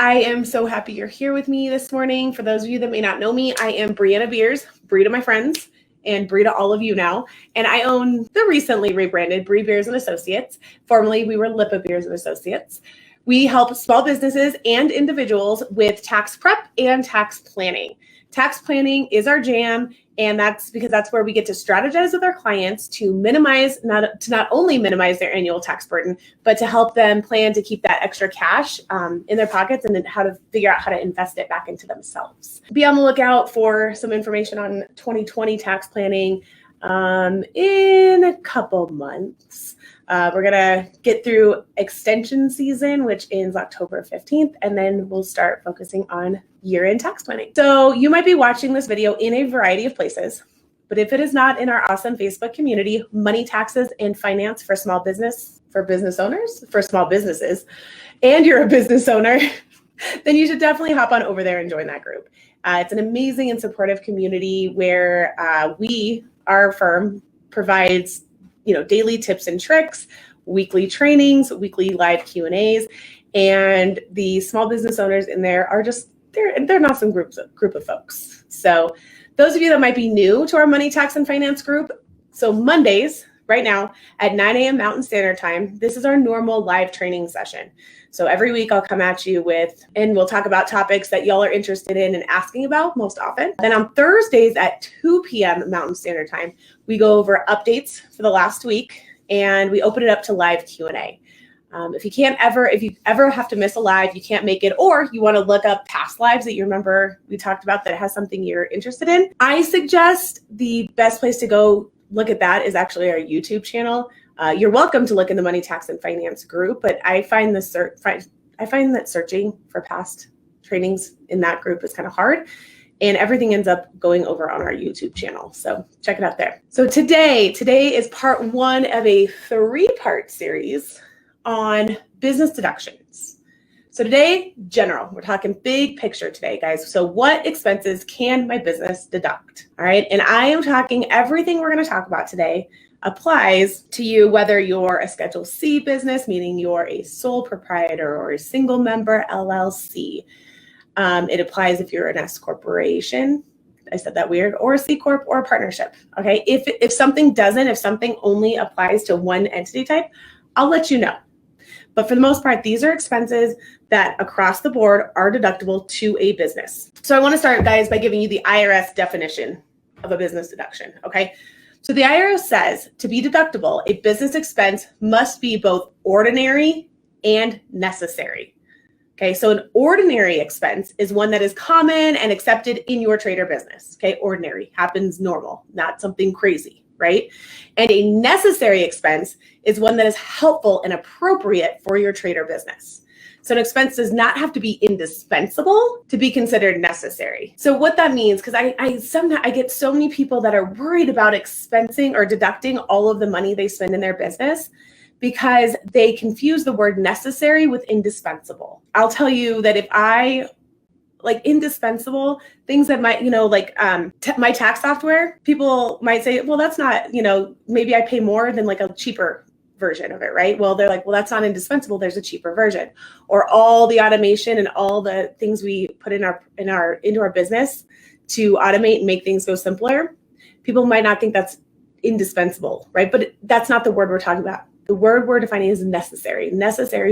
I am so happy you're here with me this morning. For those of you that may not know me, I am Brianna Beers, Bree to my friends, and Bree to all of you now. And I own the recently rebranded Bree Beers and Associates. Formerly, we were Lippa Beers and Associates. We help small businesses and individuals with tax prep and tax planning. Tax planning is our jam, and that's because that's where we get to strategize with our clients to not only minimize their annual tax burden, but to help them plan to keep that extra cash in their pockets and then how to figure out how to invest it back into themselves. Be on the lookout for some information on 2020 tax planning in a couple months. We're going to get through extension season, which ends October 15th, and then we'll start focusing on year-end tax planning. So you might be watching this video in a variety of places, but if it is not in our awesome Facebook community, Money, Taxes, and Finance for Small Business, for business owners, for small businesses, and you're a business owner, then you should definitely hop on over there and join that group. It's an amazing and supportive community where our firm provides daily tips and tricks, weekly trainings, weekly live Q&As, and the small business owners in there are they're an awesome group of folks. So those of you that might be new to our Money, Tax, and Finance group, so Mondays, right now, at 9 a.m. Mountain Standard Time, this is our normal live training session. So every week I'll come at you and we'll talk about topics that y'all are interested in and asking about most often. Then on Thursdays at 2 p.m. Mountain Standard Time, we go over updates for the last week and we open it up to live Q&A. If you ever have to miss a live, you can't make it, or you want to look up past lives that you remember we talked about that has something you're interested in, I suggest the best place to go look at that is actually our YouTube channel. You're welcome to look in the Money, Tax, and Finance group, but I find that searching for past trainings in that group is kind of hard, and everything ends up going over on our YouTube channel. So check it out there. So today is part one of a 3-part series on business deductions. So today, general, we're talking big picture today, guys. So what expenses can my business deduct? All right. And I am talking everything we're going to talk about today applies to you, whether you're a Schedule C business, meaning you're a sole proprietor or a single member LLC. It applies if you're an S corporation. I said that weird, or a C corp or a partnership. Okay. If something only applies to one entity type, I'll let you know. But for the most part, these are expenses that across the board are deductible to a business. So I want to start, guys, by giving you the IRS definition of a business deduction, okay? So the IRS says to be deductible, a business expense must be both ordinary and necessary. Okay, so an ordinary expense is one that is common and accepted in your trade or business. Okay, ordinary happens normal, not something crazy, right? And a necessary expense is one that is helpful and appropriate for your trade or business. So an expense does not have to be indispensable to be considered necessary. So what that means, because I get so many people that are worried about expensing or deducting all of the money they spend in their business because they confuse the word necessary with indispensable. I'll tell you that if indispensable things that might, my tax software, people might say, well, that's not, maybe I pay more than like a cheaper version of it, right? Well, they're like, well, that's not indispensable. There's a cheaper version. Or all the automation and all the things we put into our business to automate and make things go simpler. People might not think that's indispensable, right? But that's not the word we're talking about. The word we're defining is necessary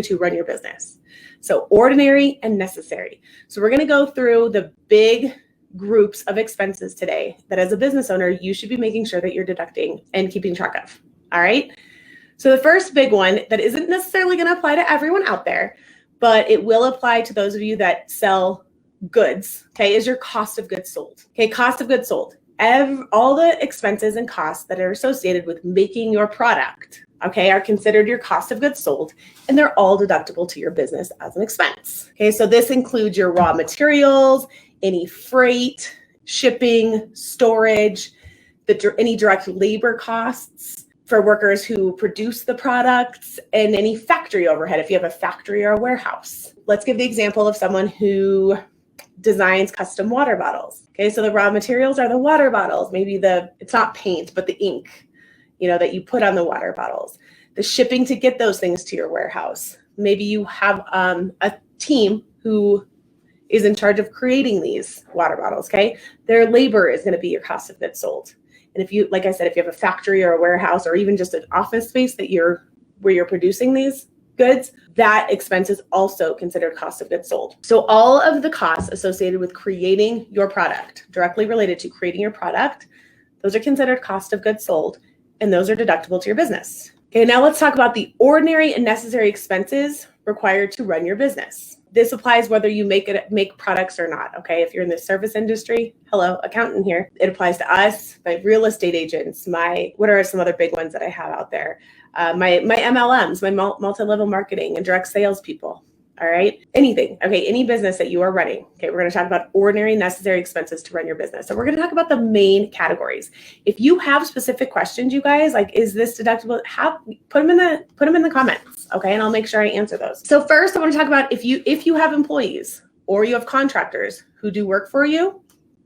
to run your business. So ordinary and necessary. So we're going to go through the big groups of expenses today that as a business owner, you should be making sure that you're deducting and keeping track of. All right. So the first big one that isn't necessarily going to apply to everyone out there, but it will apply to those of you that sell goods, okay, is your cost of goods sold. Okay, cost of goods sold. All the expenses and costs that are associated with making your product, okay, are considered your cost of goods sold, and they're all deductible to your business as an expense. Okay, so this includes your raw materials, any freight, shipping, storage, any direct labor costs for workers who produce the products, and any factory overhead if you have a factory or a warehouse. Let's give the example of someone who designs custom water bottles. Okay, so the raw materials are the water bottles, maybe it's not paint, but the ink, that you put on the water bottles, the shipping to get those things to your warehouse. Maybe you have a team who is in charge of creating these water bottles, okay? Their labor is going to be your cost of goods sold. And if you, like I said, if you have a factory or a warehouse or even just an office space where you're producing these goods, that expense is also considered cost of goods sold. So all of the costs associated with creating your product, directly related to creating your product, those are considered cost of goods sold, and those are deductible to your business. Okay, now let's talk about the ordinary and necessary expenses required to run your business. This applies whether you make products or not, okay? If you're in the service industry, hello, accountant here. It applies to us, my real estate agents, what are some other big ones that I have out there? My MLMs, my multi-level marketing and direct sales people, all right? Anything, okay, any business that you are running. Okay, we're gonna talk about ordinary necessary expenses to run your business. So we're gonna talk about the main categories. If you have specific questions, you guys, like, is this deductible? Put them in the comments, okay? And I'll make sure I answer those. So first I wanna talk about if you have employees or you have contractors who do work for you,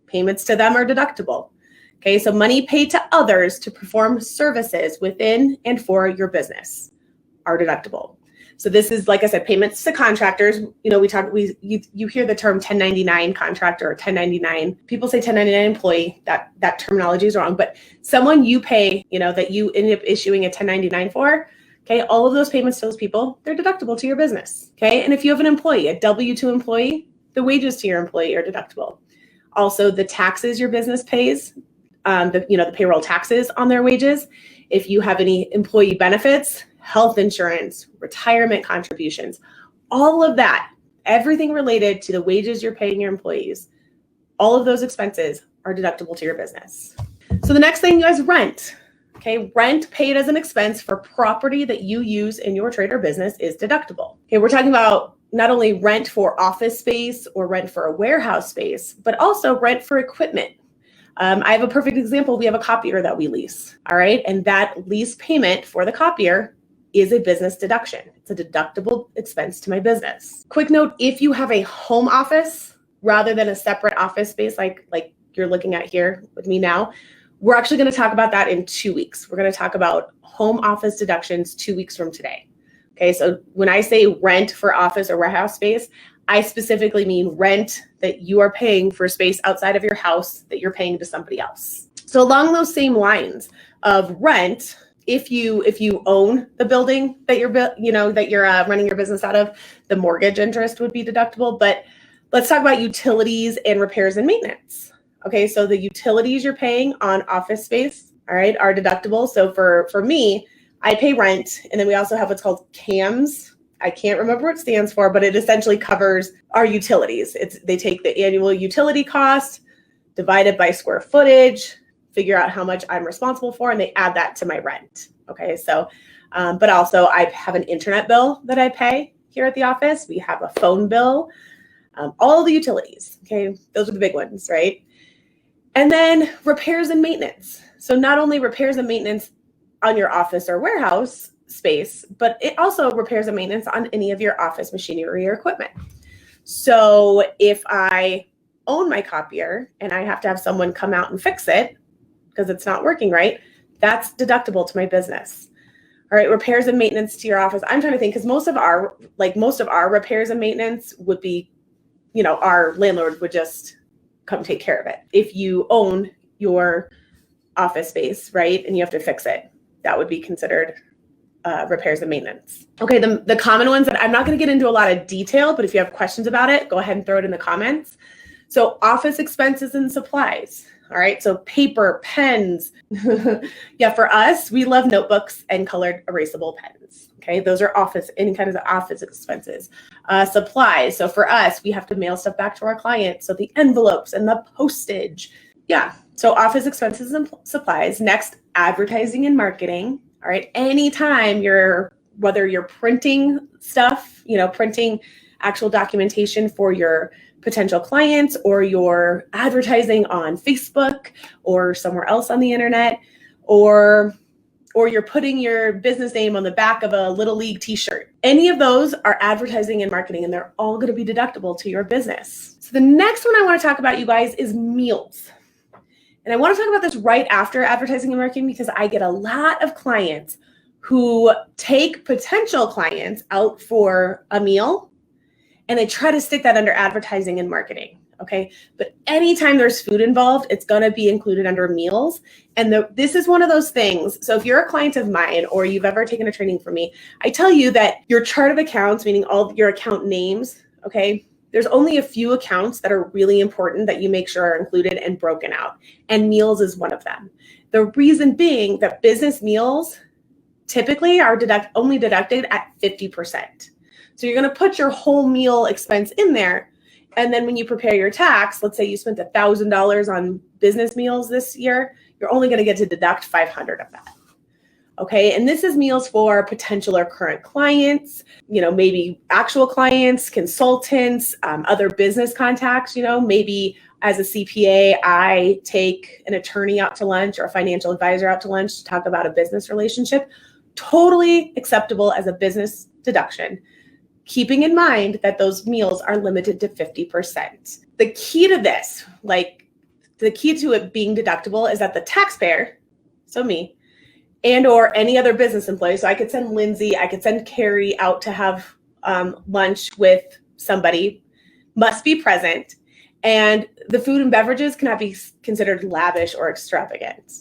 payments to them are deductible. Okay, so money paid to others to perform services within and for your business are deductible. So this is, like I said, payments to contractors. You know, you hear the term 1099 contractor or 1099. People say 1099 employee. That terminology is wrong. But someone you pay, you know, that you end up issuing a 1099 for. Okay, all of those payments to those people, they're deductible to your business. Okay, and if you have an employee, a W-2 employee, the wages to your employee are deductible. Also, the taxes your business pays. The payroll taxes on their wages. If you have any employee benefits, health insurance, retirement contributions, all of that, everything related to the wages you're paying your employees, all of those expenses are deductible to your business. So the next thing, you guys, rent. Okay, rent paid as an expense for property that you use in your trade or business is deductible. Okay, we're talking about not only rent for office space or rent for a warehouse space, but also rent for equipment. I have a perfect example. We have a copier that we lease, all right? And that lease payment for the copier is a business deduction. It's a deductible expense to my business. Quick note, if you have a home office rather than a separate office space like you're looking at here with me now, we're actually going to talk about that in 2 weeks. We're going to talk about home office deductions 2 weeks from today. Okay, so when I say rent for office or warehouse space, I specifically mean rent that you are paying for space outside of your house that you're paying to somebody else. So along those same lines of rent, if you own the building that you're running your business out of, the mortgage interest would be deductible. But let's talk about utilities and repairs and maintenance. Okay, so the utilities you're paying on office space, all right, are deductible. So for me, I pay rent, and then we also have what's called CAMS. I can't remember what it stands for, but it essentially covers our utilities. They take the annual utility cost, divide it by square footage, figure out how much I'm responsible for, and they add that to my rent. Okay, so, but also I have an internet bill that I pay here at the office. We have a phone bill, all the utilities. Okay, those are the big ones, right? And then repairs and maintenance. So not only repairs and maintenance on your office or warehouse space, but it also repairs and maintenance on any of your office machinery or equipment. So if I own my copier and I have to have someone come out and fix it because it's not working right, that's deductible to my business. All right, repairs and maintenance to your office. I'm trying to think because most of our repairs and maintenance would be, our landlord would just come take care of it. If you own your office space, right, and you have to fix it, that would be considered repairs and maintenance. Okay, the common ones that I'm not going to get into a lot of detail, but if you have questions about it, go ahead and throw it in the comments. So office expenses and supplies. All right, so paper, pens. Yeah, for us, we love notebooks and colored erasable pens. Okay, those are any kind of office expenses. Supplies. So for us, we have to mail stuff back to our clients. So the envelopes and the postage. Yeah, so office expenses and supplies. Next, advertising and marketing. All right, anytime whether you're printing stuff, printing actual documentation for your potential clients, or you're advertising on Facebook or somewhere else on the internet, or you're putting your business name on the back of a Little League t-shirt. Any of those are advertising and marketing, and they're all going to be deductible to your business. So the next one I want to talk about, you guys, is meals. And I want to talk about this right after advertising and marketing because I get a lot of clients who take potential clients out for a meal and they try to stick that under advertising and marketing. Okay. But anytime there's food involved, it's going to be included under meals. And this is one of those things. So if you're a client of mine or you've ever taken a training from me, I tell you that your chart of accounts, meaning all of your account names, okay, there's only a few accounts that are really important that you make sure are included and broken out. And meals is one of them. The reason being that business meals typically are only deducted at 50%. So you're going to put your whole meal expense in there. And then when you prepare your tax, let's say you spent $1,000 on business meals this year, you're only going to get to deduct $500 of that. Okay. And this is meals for potential or current clients, maybe actual clients, consultants, other business contacts, maybe as a CPA, I take an attorney out to lunch or a financial advisor out to lunch to talk about a business relationship. Totally acceptable as a business deduction, keeping in mind that those meals are limited to 50%. The key to this, the key to it being deductible, is that the taxpayer, so me, and or any other business employee, so I could send Lindsay, I could send Carrie out to have lunch with somebody, must be present, and the food and beverages cannot be considered lavish or extravagant.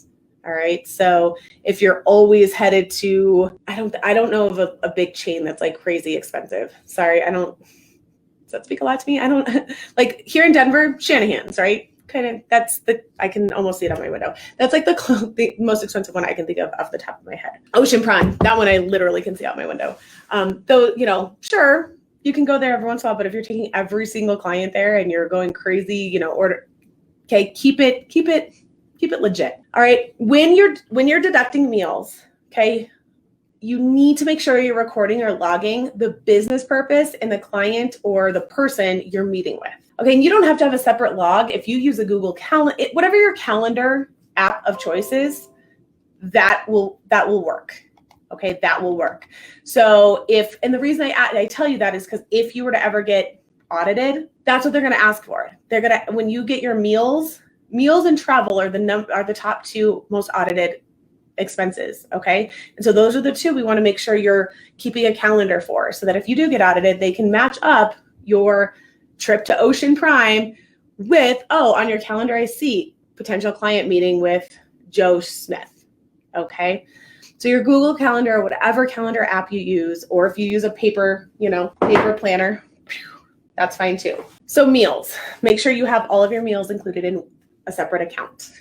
All right. So if you're always headed to, I don't know of a big chain that's like crazy expensive. Sorry, does that speak a lot to me? I don't like here in Denver, Shanahan's, right? Kind of, I can almost see it out my window. That's like the most expensive one I can think of off the top of my head. Ocean Prime, that one I literally can see out my window. Though, sure, you can go there every once in a while, but if you're taking every single client there and you're going crazy, keep it legit. All right. When you're deducting meals, okay, you need to make sure you're recording or logging the business purpose and the client or the person you're meeting with. Okay. And you don't have to have a separate log. If you use a Google Calendar, whatever your calendar app of choice is, that will work. Okay. That will work. So and the reason I tell you that is because if you were to ever get audited, that's what they're going to ask for. When you get your meals and travel are the top two most audited expenses. Okay. And so those are the two we want to make sure you're keeping a calendar for, so that if you do get audited, they can match up your trip to Ocean Prime with, on your calendar, I see potential client meeting with Joe Smith. Okay. So your Google Calendar, or whatever calendar app you use, or if you use a paper planner, that's fine too. So meals, make sure you have all of your meals included in a separate account.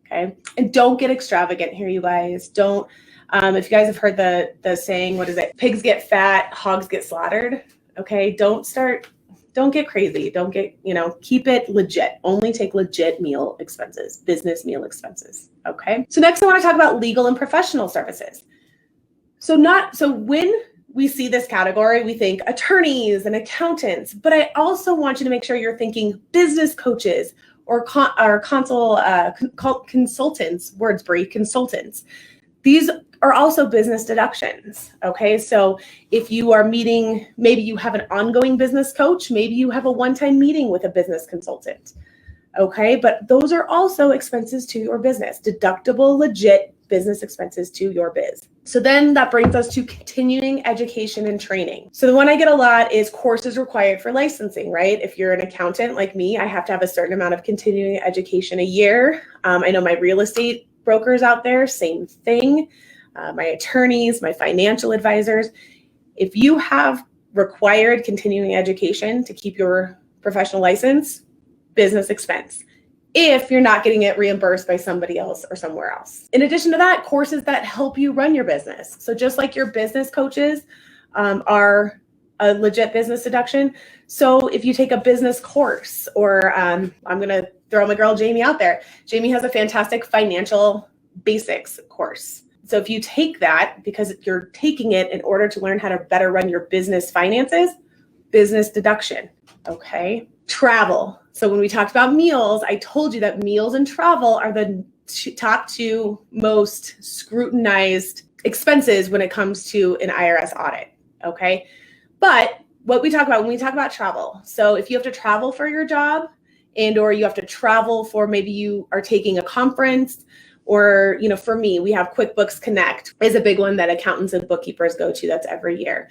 Okay. And don't get extravagant here, you guys. Don't, if you guys have heard the saying, what is it? Pigs get fat, hogs get slaughtered. Okay. Don't get crazy. Don't get, keep it legit. Only take legit meal expenses, business meal expenses. Okay. So next I want to talk about legal and professional services. So when we see this category, we think attorneys and accountants, but I also want you to make sure you're thinking business coaches or consultants, words break, consultants. These are also business deductions. Okay. So if you are meeting, maybe you have an ongoing business coach, maybe you have a one-time meeting with a business consultant. Okay. But those are also expenses to your business, deductible, legit business expenses to your biz. So then that brings us to continuing education and training. So the one I get a lot is courses required for licensing, right? If you're an accountant like me, I have to have a certain amount of continuing education a year. I know my real estate brokers out there, same thing. My attorneys, my financial advisors. If you have required continuing education to keep your professional license, business expense, if you're not getting it reimbursed by somebody else or somewhere else. In addition to that, courses that help you run your business. So just like your business coaches are a legit business deduction. So if you take a business course, or I'm going to throw my girl Jamie out there. Jamie has a fantastic financial basics course. So if you take that, because you're taking it in order to learn how to better run your business finances, business deduction. Okay. Travel. So when we talked about meals, I told you that meals and travel are the top two most scrutinized expenses when it comes to an IRS audit. Okay. But what we talk about when we talk about travel. So if you have to travel for your job, and or you have to travel for, maybe you are taking a conference, or, for me, we have QuickBooks Connect is a big one that accountants and bookkeepers go to. That's every year.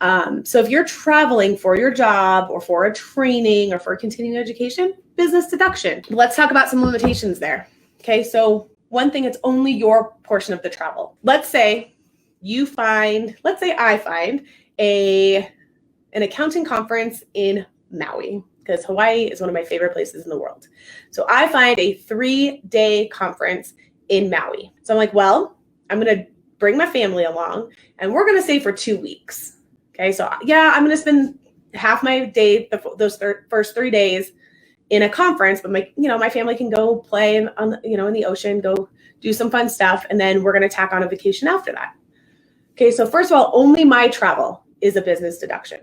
So if you're traveling for your job or for a training or for continuing education, business deduction. Let's talk about some limitations there. Okay, so one thing, it's only your portion of the travel. Let's say I find an accounting conference in Maui, because Hawaii is one of my favorite places in the world. So I find a 3-day conference in Maui. So I'm like, well, I'm going to bring my family along and we're going to stay for 2 weeks. Okay, so yeah, I'm going to spend half my day, those first 3 days in a conference, but my family can go play in the ocean, go do some fun stuff, and then we're going to tack on a vacation after that. Okay, so first of all, only my travel is a business deduction.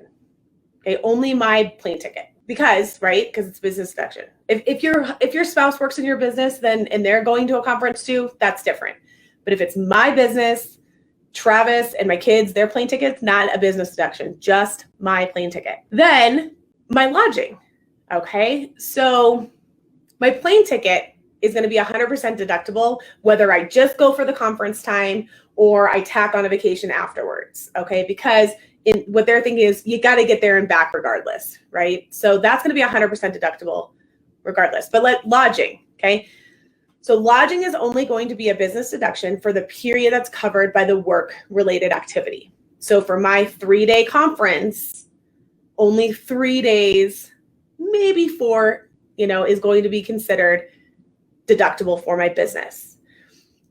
Okay, only my plane ticket, because it's business deduction. If your spouse works in your business, and they're going to a conference too, that's different. But if it's my business, Travis and my kids, their plane tickets, not a business deduction, just my plane ticket. Then my lodging. Okay, so my plane ticket is going to be 100% deductible, whether I just go for the conference time or I tack on a vacation afterwards. Okay, because what they're thinking is you got to get there and back regardless, right? So that's going to be 100% deductible regardless. But lodging, okay? So lodging is only going to be a business deduction for the period that's covered by the work-related activity. So for my 3-day conference, only 3 days, maybe 4, is going to be considered deductible for my business.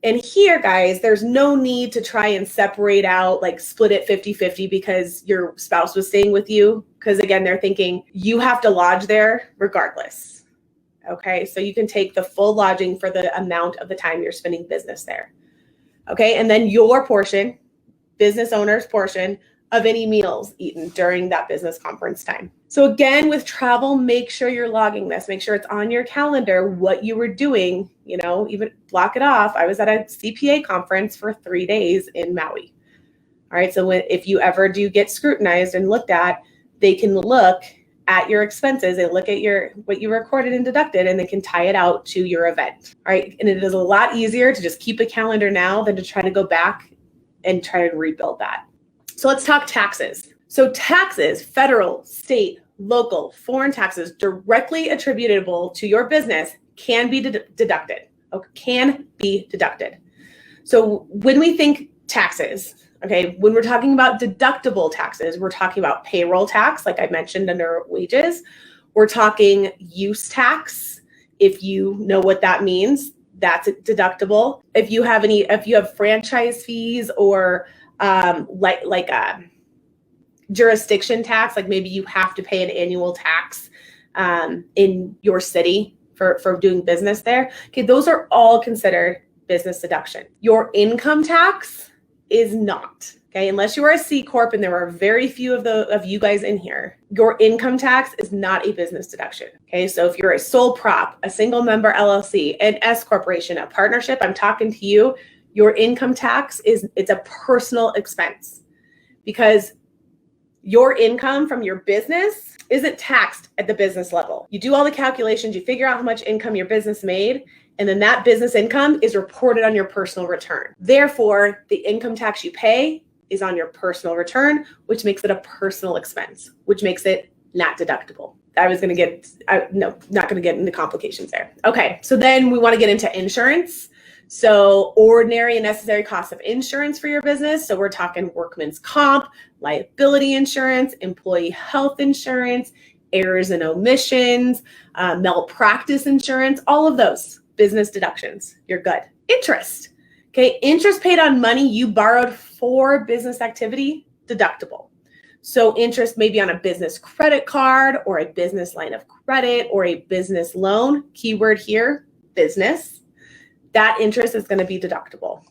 And here, guys, there's no need to try and separate out, split it 50-50 because your spouse was staying with you. Because again, they're thinking you have to lodge there regardless. Okay, so you can take the full lodging for the amount of the time you're spending business there. Okay, and then your portion, business owner's portion of any meals eaten during that business conference time. So again, with travel, make sure you're logging this. Make sure it's on your calendar what you were doing, even block it off. I was at a CPA conference for 3 days in Maui. All right, so if you ever do get scrutinized and looked at, they can look at your expenses and look at what you recorded and deducted, and they can tie it out to your event. All right, and it is a lot easier to just keep a calendar now than to try to go back and try to rebuild that. So let's talk taxes. So taxes, federal, state, local, foreign taxes directly attributable to your business can be deducted. Okay, can be deducted. So when we think taxes, okay, when we're talking about deductible taxes, we're talking about payroll tax, like I mentioned under wages. We're talking use tax. If you know what that means, that's deductible. If you have franchise fees or like a jurisdiction tax, like maybe you have to pay an annual tax in your city for doing business there. Okay, those are all considered business deduction. Your income tax is not. Okay, unless you are a C Corp, and there are very few of you guys in here, your income tax is not a business deduction. Okay, so if you're a sole prop, a single member LLC, an S corporation, a partnership, I'm talking to you, your income tax it's a personal expense, because your income from your business isn't taxed at the business level. You do all the calculations, you figure out how much income your business made, and then that business income is reported on your personal return. Therefore, the income tax you pay is on your personal return, which makes it a personal expense, which makes it not deductible. Not going to get into complications there. Okay, so then we want to get into insurance. So ordinary and necessary costs of insurance for your business. So we're talking workman's comp, liability insurance, employee health insurance, errors and omissions, malpractice insurance, all of those business deductions. You're good. Interest. Okay, interest paid on money you borrowed for business activity, deductible. So interest may be on a business credit card or a business line of credit or a business loan. Keyword here, business. That interest is going to be deductible.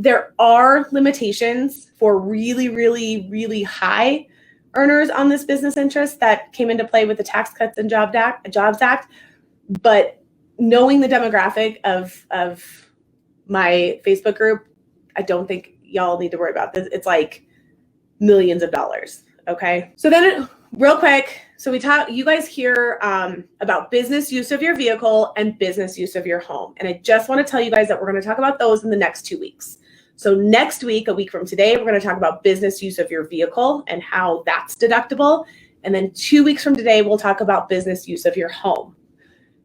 There are limitations for really, really, really high earners on this business interest that came into play with the Tax Cuts and Jobs Act. But knowing the demographic of my Facebook group, I don't think y'all need to worry about this. It's like millions of dollars. Okay. So then real quick, so you guys hear about business use of your vehicle and business use of your home. And I just want to tell you guys that we're going to talk about those in the next 2 weeks. So next week, a week from today, we're going to talk about business use of your vehicle and how that's deductible. And then 2 weeks from today, we'll talk about business use of your home.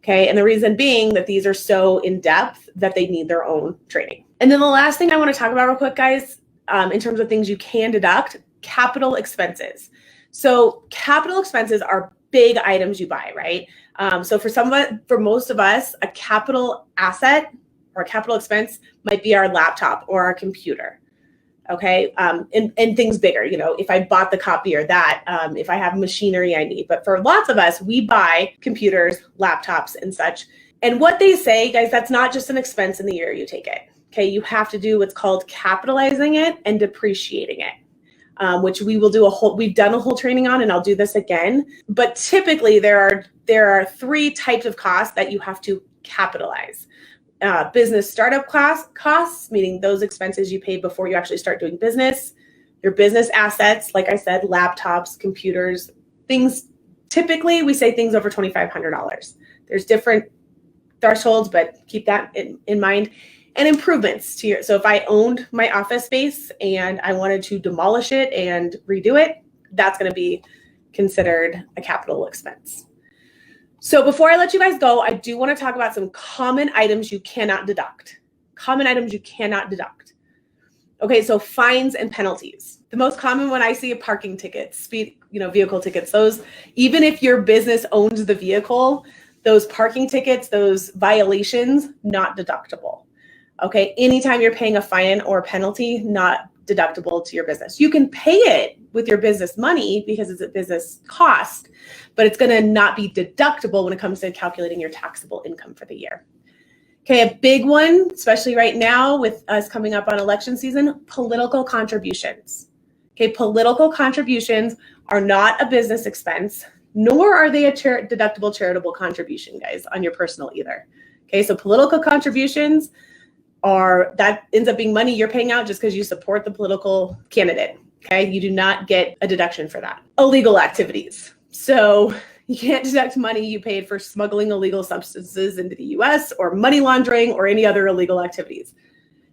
Okay. And the reason being that these are so in depth that they need their own training. And then the last thing I want to talk about real quick, guys, in terms of things you can deduct, capital expenses. So capital expenses are big items you buy, right? So for most of us, a capital asset or a capital expense might be our laptop or our computer. Okay. And things bigger, if I bought the copier, that, if I have machinery I need. But for lots of us, we buy computers, laptops, and such. And what they say, guys, that's not just an expense in the year you take it. Okay. You have to do what's called capitalizing it and depreciating it, which we've done a whole training on, and I'll do this again. But typically there are 3 types of costs that you have to capitalize. Business startup costs, meaning those expenses you paid before you actually start doing business. Your business assets, like I said, laptops, computers, things. Typically, we say things over $2,500. There's different thresholds, but keep that in mind. And improvements to so if I owned my office space and I wanted to demolish it and redo it, that's going to be considered a capital expense. So before I let you guys go, I do want to talk about some common items you cannot deduct. Common items you cannot deduct. Okay, so fines and penalties. The most common one I see are parking tickets, vehicle tickets. Those, even if your business owns the vehicle, those parking tickets, those violations, not deductible. Okay, anytime you're paying a fine or a penalty, not deductible to your business. You can pay it with your business money because it's a business cost, but it's going to not be deductible when it comes to calculating your taxable income for the year. Okay, a big one, especially right now with us coming up on election season, political contributions. Okay, political contributions are not a business expense, nor are they a deductible charitable contribution, guys, on your personal either. Okay, so political contributions that ends up being money you're paying out just because you support the political candidate. Okay, you do not get a deduction for that. Illegal activities. So you can't deduct money you paid for smuggling illegal substances into the US or money laundering or any other illegal activities.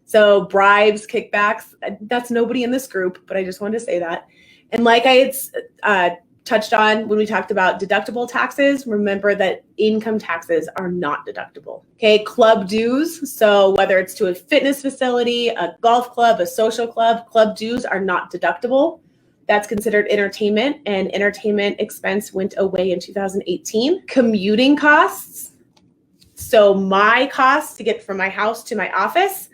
So bribes, kickbacks, that's nobody in this group, but I just wanted to say that. And like I had touched on when we talked about deductible taxes, remember that income taxes are not deductible. Okay, club dues. So whether it's to a fitness facility, a golf club, a social club, club dues are not deductible. That's considered entertainment, and entertainment expense went away in 2018. Commuting costs. So my cost to get from my house to my office,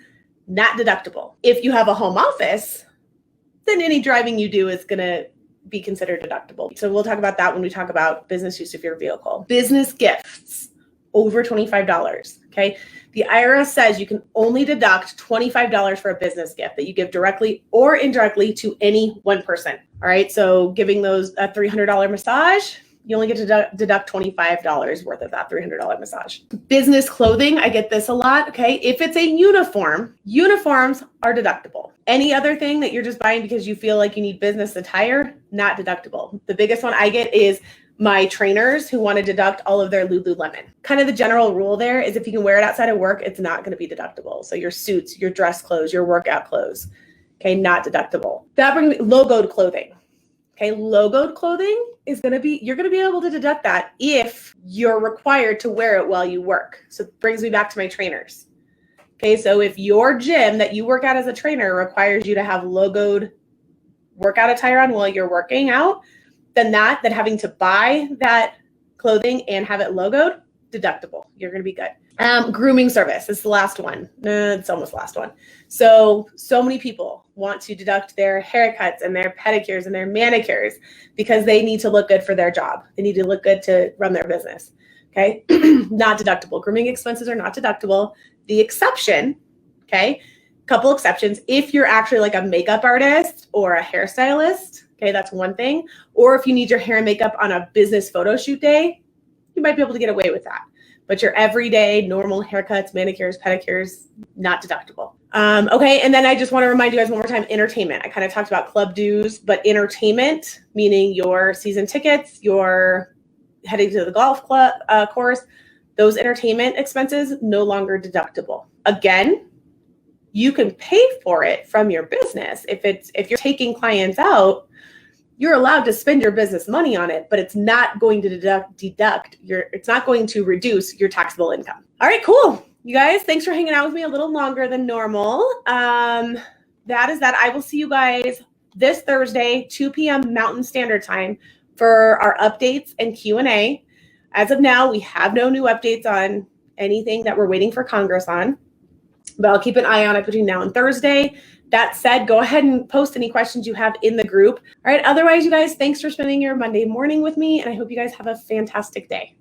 not deductible. If you have a home office, then any driving you do is going to be considered deductible. So we'll talk about that when we talk about business use of your vehicle. Business gifts, over $25, okay? The IRS says you can only deduct $25 for a business gift that you give directly or indirectly to any one person, all right? So giving those a $300 massage, you only get to deduct $25 worth of that $300 massage. Business clothing, I get this a lot, okay? If it's a uniform, uniforms are deductible. Any other thing that you're just buying because you feel like you need business attire, not deductible. The biggest one I get is my trainers who want to deduct all of their Lululemon. Kind of the general rule there is if you can wear it outside of work, it's not going to be deductible. So your suits, your dress clothes, your workout clothes, okay, not deductible. That brings me logoed clothing. Okay, logoed clothing is you're going to be able to deduct that if you're required to wear it while you work. So it brings me back to my trainers. Okay, so if your gym that you work at as a trainer requires you to have logoed workout attire on while you're working out, then having to buy that clothing and have it logoed, deductible. You're going to be good. Grooming service is the last one. It's almost the last one. So many people want to deduct their haircuts and their pedicures and their manicures because they need to look good for their job. They need to look good to run their business. Okay, not deductible. Grooming expenses are not deductible. The exception, okay, couple exceptions. If you're actually like a makeup artist or a hairstylist, okay, that's one thing. Or if you need your hair and makeup on a business photo shoot day, you might be able to get away with that. But your everyday normal haircuts, manicures, pedicures, not deductible. Okay, and then I just want to remind you guys one more time, entertainment. I kind of talked about club dues, but entertainment, meaning your season tickets, your heading to the golf club course, those entertainment expenses no longer deductible. Again, you can pay for it from your business. If you're taking clients out, you're allowed to spend your business money on it, but it's not going to it's not going to reduce your taxable income. All right, cool. You guys, thanks for hanging out with me a little longer than normal. That is that. I will see you guys this Thursday, 2 p.m. Mountain Standard Time for our updates and Q&A. As of now, we have no new updates on anything that we're waiting for Congress on, but I'll keep an eye on it between now and Thursday. That said, go ahead and post any questions you have in the group. All right. Otherwise, you guys, thanks for spending your Monday morning with me, and I hope you guys have a fantastic day.